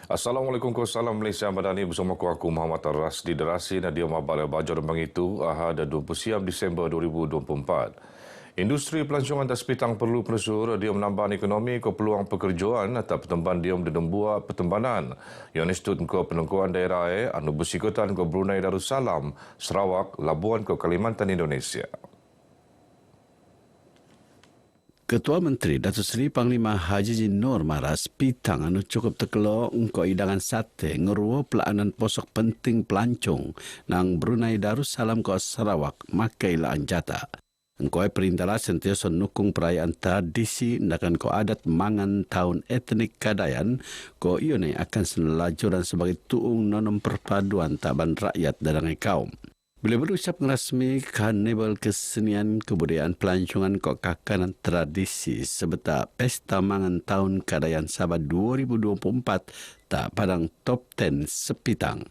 Assalamualaikum salam Malaysia Madani bersama aku Muhammad Ras di Derasi Nadia Mabala Bajar Rembang itu Ahad 20 siam Disember 2024. Industri pelancongan atas pitang perlu penesur dia menambah ekonomi ke peluang pekerjaan atau pertemban dia membuat pertembanan. Yang Institut ke Penengkuan Daerah anu bersikutan ke Brunei Darussalam, Sarawak, Labuan ke Kalimantan Indonesia. Ketua Menteri Datuk Seri Panglima Haji Nur Maras pitang anu cukup tekelo engko idangan sate ngeruo pelaanan posok penting pelancong nang Brunei Darussalam ke Sarawak makai laan jata. Engko perintahlah sentiasa nukung perayaan tradisi ndakan ko adat mangan tahun etnik Kadayan ko ione akan senelajuran sebagai tuung nonom perpaduan taban rakyat dadangai kaum. Beliau berucap ngerasmi karnival kesenian kebudayaan pelancongan kok kakanan tradisi sebeta Pesta Mangan Tahun Kadayan Sabah 2024 tak padang top 10 sepitang.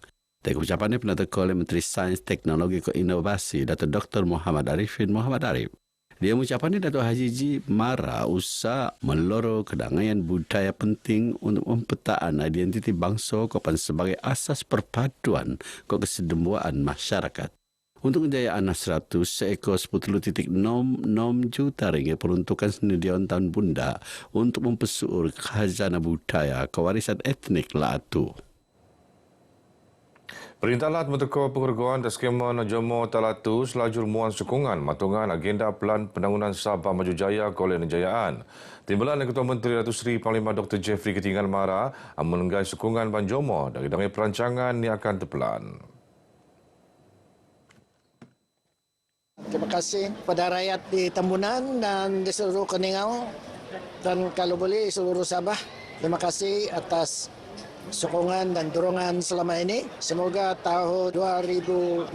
Teka ucapannya pernah oleh Menteri Sains Teknologi ke Inovasi Datuk Dr. Muhammad Arifin Muhammad Arif. Dia mengucapannya Datuk Haji Ji Mara usah meloro kedangaian budaya penting untuk mempetaan identiti bangsa kopan sebagai asas perpaduan ke kesedembuaan masyarakat. Untuk kejayaan 100 seekor 10.06 juta ringgit peruntukan senedian tahun bunda untuk mempesuur khazanah budaya kewarisan etnik Latu. Perintah Lat Menteri Pengeruguan dan Skema Najomo Talatu selajur muan sokongan matungan agenda Pelan Penangunan Sabah Maju Jaya oleh Nejayaan. Timbalan Ketua Menteri Datuk Seri Panglima Dr. Jeffrey Ketinggan Mara menenggai sokongan Banjomo dari dangai perancangan yang akan terpelan. Terima kasih kepada rakyat di Tambunan dan di seluruh Keningau dan kalau boleh seluruh Sabah. Terima kasih atas sokongan dan dorongan selama ini. Semoga tahun 2025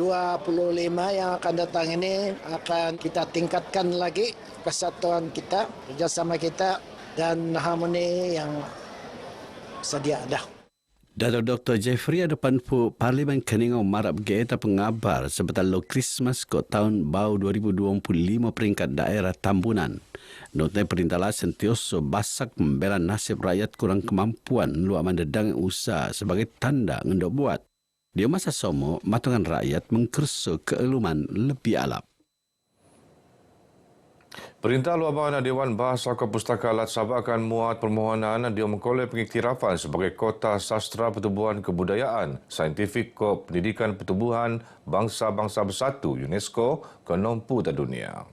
yang akan datang ini akan kita tingkatkan lagi persatuan kita, kerjasama kita dan harmoni yang sedia ada. Datuk Dr. Jeffrey ada panpu Parlimen Keningau marap geeta pengabar sebetal lo Christmas ko tahun bau 2025 peringkat daerah Tambunan. Notnya perintahlah sentioso basak membela nasib rakyat kurang kemampuan lu aman dedang usaha sebagai tanda ngendok buat. Dia masa somo matungan rakyat mengkerso keeluman lebih alap. Perintah Luaban Dewan Bahasa Kepustaka Lat Sabah akan muat permohonan dia mengkolej pengiktirafan sebagai Kota Sastra Pertubuhan Kebudayaan Saintifik ke Pendidikan Pertubuhan Bangsa-Bangsa Bersatu UNESCO ke Nompu Dunia.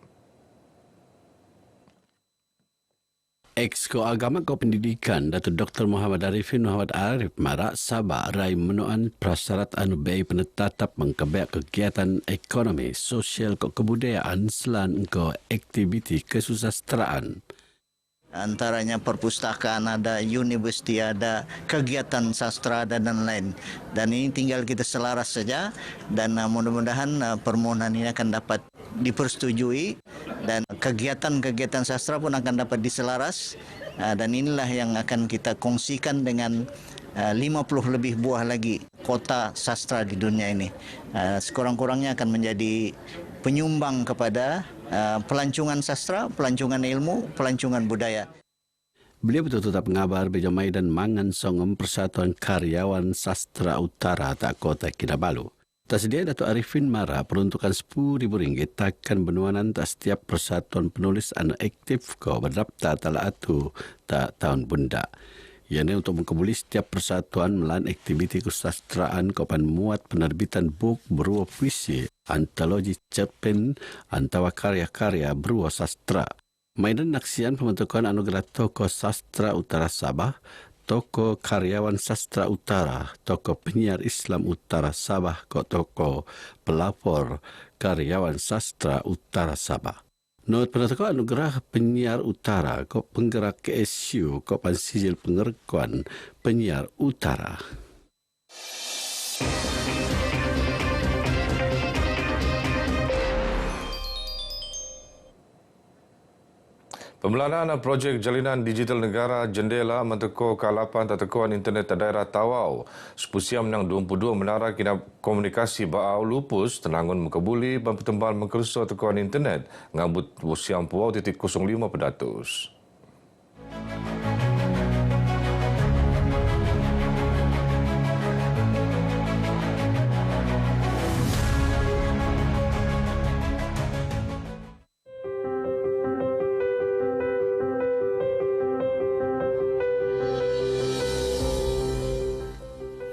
Exko Agama Ko Pendidikan Datuk Dr. Muhammad Arifin Muhammad Arif Marak Sabah rai menuan prasyarat anu bei penetatap mengkebek kegiatan ekonomi sosial ko kebudayaan selan ko aktiviti kesusastraan. Antaranya perpustakaan ada, universiti ada, kegiatan sastra ada dan lain. Dan ini tinggal kita selaras saja dan mudah-mudahan permohonan ini akan dapat dipersetujui dan kegiatan-kegiatan sastra pun akan dapat diselaras dan inilah yang akan kita kongsikan dengan 50 lebih buah lagi kota sastra di dunia ini. Sekurang-kurangnya akan menjadi penyumbang kepada pelancongan sastra, pelancongan ilmu, pelancongan budaya. Beliau betul tetap mengabar Bejamai dan Mangan Songom Persatuan Karyawan Sastra Utara tak Kota Kinabalu. Tersedia Datuk Arifin Mara peruntukan RM10,000 takkan benuanan tak setiap persatuan penulis anu aktif ko berdaftar talatu tak tahun bunda. Ia untuk mengkebuli setiap persatuan melan aktiviti kesusastraan kopan muat penerbitan buku berupa puisi, antologi cerpen, antawa karya-karya berupa sastra. Mainan naksian pembentukan anugerah Tokoh Sastra Utara Sabah, Tokoh Karyawan Sastra Utara, Tokoh Penyiar Islam Utara Sabah, Tokoh Pelapor Karyawan Sastra Utara Sabah. Not penetapan anugerah Penyiar Utara, penggerak KSU, Pansijil Pengerkuan Penyiar Utara. Pembelanan projek Jalinan Digital Negara Jendela menteko kalapan tatekuan internet daerah Tawau. Sepusiam nang 22 menara kina komunikasi baau lupus tenangun mengkebuli dan pertembal mengkerso tekuan internet ngambut usiam puau titik 05 pedatus.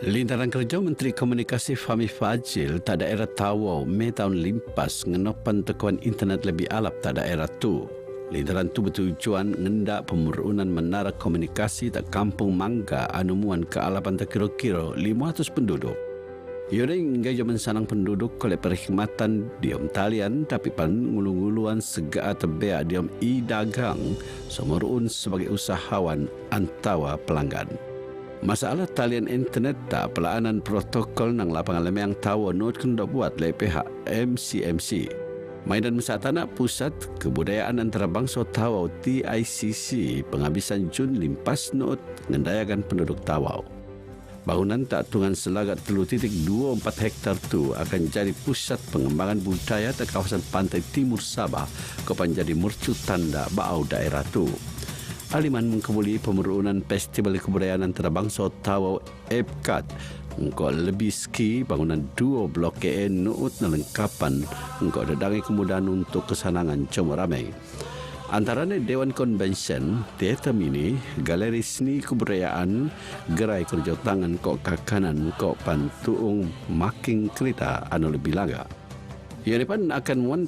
Lintaran kerja Menteri Komunikasi Fahmi Fadzil tak daerah Tawau Mei tahun limpas ngenopan tekuan internet lebih alap tak daerah tu. Lintaran tu bertujuan ngendak pemurunan menara komunikasi tak kampung Mangga anumuan ke alapan tak kira-kira 500 penduduk. Ia hingga zaman sanang penduduk oleh perkhidmatan diom talian tapi pan ngulu-nguluan segala terbeak diom dagang semurun sebagai usahawan antawa pelanggan. Masalah talian internet tak pelaanan protokol nang lapangan lemang tawa not kena buat oleh pihak MCMC. Maidan Mesatana Pusat Kebudayaan Antarabangsa Tawau TICC penghabisan Jun limpas not ngendayakan penduduk Tawau. Bangunan tak tungan selagat 3.24 hektar tu akan jadi pusat pengembangan budaya di kawasan pantai timur Sabah kepan jadi mercu tanda bau daerah tu. Aliman mengkebuli pemerunan Festival Kebudayaan Antarabangsa Tawau EPCAT engkau lebih ski bangunan 2 blok KN nuut nelengkapan engkau dadangi kemudahan untuk kesanangan cuma ramai. Antaranya Dewan Konvensi, Teater Mini, Galeri Seni Kebudayaan, Gerai Kerja Tangan kok kakanan kok pantuung making kereta anu lebih langga. Ia depan akan muan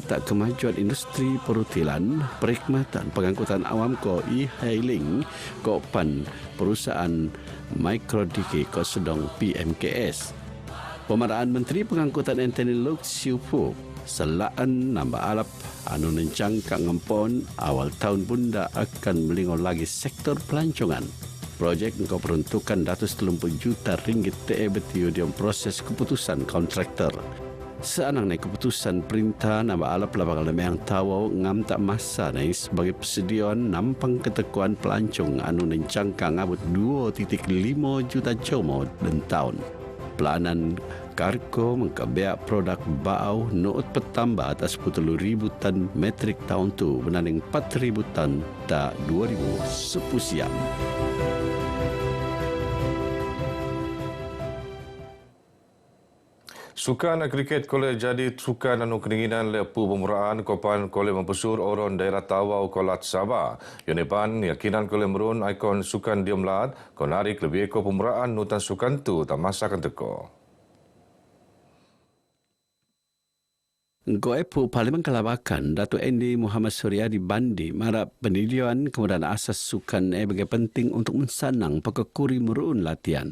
tak kemajuan industri perutilan, perkhidmatan, pengangkutan awam ko e-hailing ko pan perusahaan mikrodiki ko sedang PMKS. Pemaraan Menteri Pengangkutan Anthony Lok Siu Pu selaan nambah alap anu nencangka ngempon awal tahun bunda akan melingau lagi sektor pelancongan. Projek engkau peruntukan 130 juta ringgit TE betiu di proses keputusan kontraktor. Seanang naik keputusan perintah nama alap lapangan lemang Tawau ngam tak masa naik sebagai persediaan nampang ketekuan pelancong anu nencangka ngabut 2.5 juta como dan tahun. Pelanan kargo mengkabeak produk bau noot petambah atas 10,000 tan metrik tahun tu benaning 4,000 tan tak 2,000 sepusiam. Sukan kriket kolej jadi sukan anu keinginan lepu pemuraan kopan kolej mempesur orang daerah Tawau Kolat Sabah. Yonepan yakinan kolej merun ikon sukan diomlat konarik lebih eko pemuraan nutan sukan tu tak masakan teko. Goepu Parlimen Kelabakan Datuk Endi Muhammad Suryadi Bandi marap pendidikan kemudian asas sukan sebagai penting untuk mensanang pekekuri merun latihan.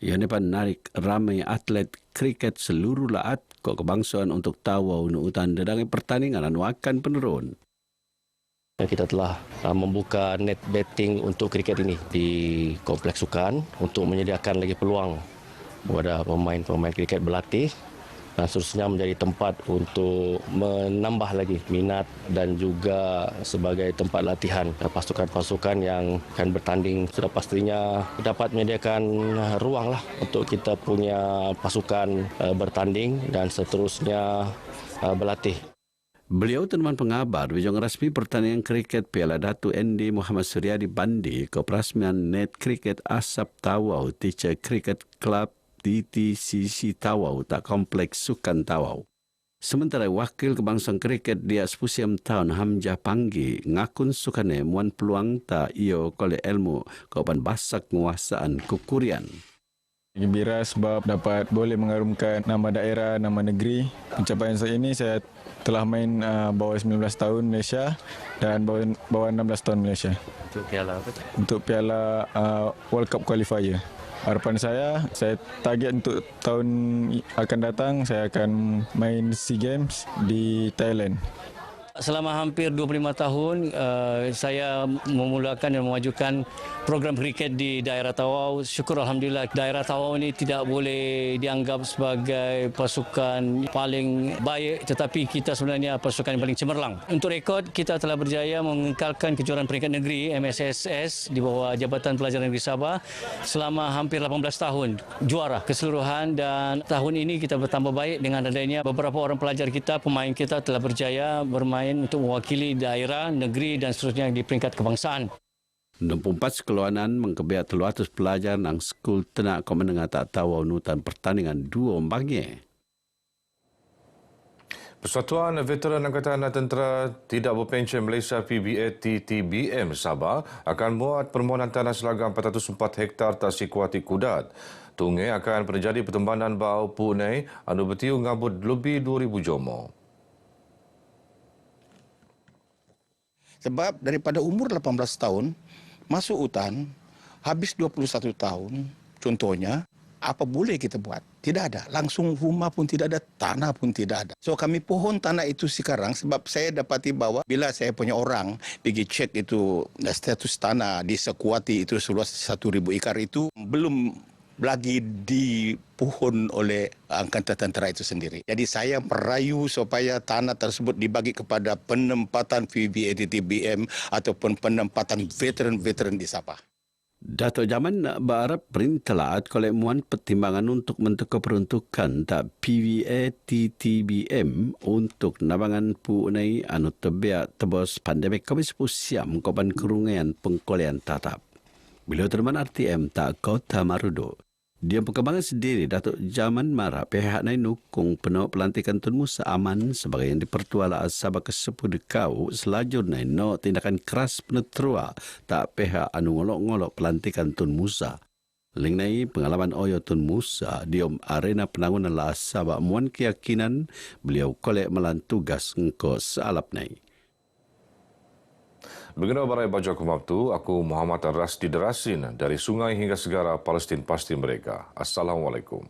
Ia nepan narik ramai atlet kriket seluruh laat kok kebangsaan untuk Tawau nuutan dadangi pertandingan anu akan penurun. Kita telah membuka net betting untuk kriket ini di kompleks sukan untuk menyediakan lagi peluang kepada pemain-pemain kriket berlatih dan seterusnya menjadi tempat untuk menambah lagi minat dan juga sebagai tempat latihan pasukan-pasukan yang akan bertanding. Sudah pastinya dapat menyediakan ruang lah untuk kita punya pasukan bertanding dan seterusnya berlatih. Beliau teman pengabar bijong rasmi pertandingan kriket Piala Datuk Endi Muhammad Suryadi Bandi ke perasmian net kriket Asap Tawau Teacher Cricket Club DTCC Tawau tak kompleks sukan Tawau. Sementara wakil kebangsaan kriket dia sepusiam tahun Hamzah Panggi ngakun sukane muan peluang tak iyo kole ilmu kaupan basak penguasaan kukurian. Gembira sebab dapat boleh mengharumkan nama daerah, nama negeri. Pencapaian saya ini saya telah main bawah 19 tahun Malaysia dan bawah 16 tahun Malaysia. Untuk piala apa? Untuk piala World Cup Qualifier. Harapan saya target untuk tahun akan datang saya akan main SEA Games di Thailand. Selama hampir 25 tahun, saya memulakan dan memajukan program kriket di daerah Tawau. Syukur Alhamdulillah, daerah Tawau ini tidak boleh dianggap sebagai pasukan paling baik, tetapi kita sebenarnya pasukan yang paling cemerlang. Untuk rekod, kita telah berjaya mengekalkan kejuaraan peringkat negeri MSSS di bawah Jabatan Pelajar Negeri Sabah selama hampir 18 tahun. Juara keseluruhan dan tahun ini kita bertambah baik dengan adanya beberapa orang pelajar kita, pemain kita telah berjaya bermain untuk mewakili daerah, negeri dan seterusnya di peringkat kebangsaan. 24 sekeluanan mengkebiak 300 pelajar nang skul tenak kau menengah tak tahu nutan pertandingan 2 ombangnya. Persatuan Veteran Angkatan Tentera Tidak Berpencen Malaysia PBA-TTBM Sabah akan muat permohonan tanah selagam 404 hektar Tasik Kuati Kudat. Tungai akan terjadi pertembanan bau punai anu betiu ngabut lebih 2,000 jomo. Sebab daripada umur 18 tahun, masuk hutan, habis 21 tahun, contohnya, apa boleh kita buat? Tidak ada. Langsung rumah pun tidak ada, tanah pun tidak ada. So kami pohon tanah itu sekarang sebab saya dapati bahwa bila saya punya orang pergi cek itu status tanah di Sekuati itu seluas 1,000 ekar itu belum lagi dipohon oleh Angkatan Tentera itu sendiri. Jadi saya merayu supaya tanah tersebut dibagi kepada penempatan VVATTBM ataupun penempatan veteran-veteran di Sabah. Datuk Jaman nak berharap perintah kolek muan pertimbangan untuk mentukar peruntukan tak PVATTBM untuk nabangan punai anu tebiak tebos pandemik COVID-19 siam koban kerungian pengkolean tatap. Beliau teman RTM tak Kota Marudu. Dia perkembangan sendiri Datuk Jaman Mara pihak naik nukung penuh pelantikan Tun Musa aman sebagai yang dipertuala Sabah ke-10 dekau selajur naik no tindakan keras penetrua tak pihak anu ngolok-ngolok pelantikan Tun Musa. Ling naik pengalaman Oyo Tun Musa diom arena penangunan la Sabah muan keyakinan beliau kolek melan tugas engko sealap naik. Begini barai baju aku mabtu, aku Muhammad Rasdi Derasin dari sungai hingga segara Palestin pasti mereka. Assalamualaikum.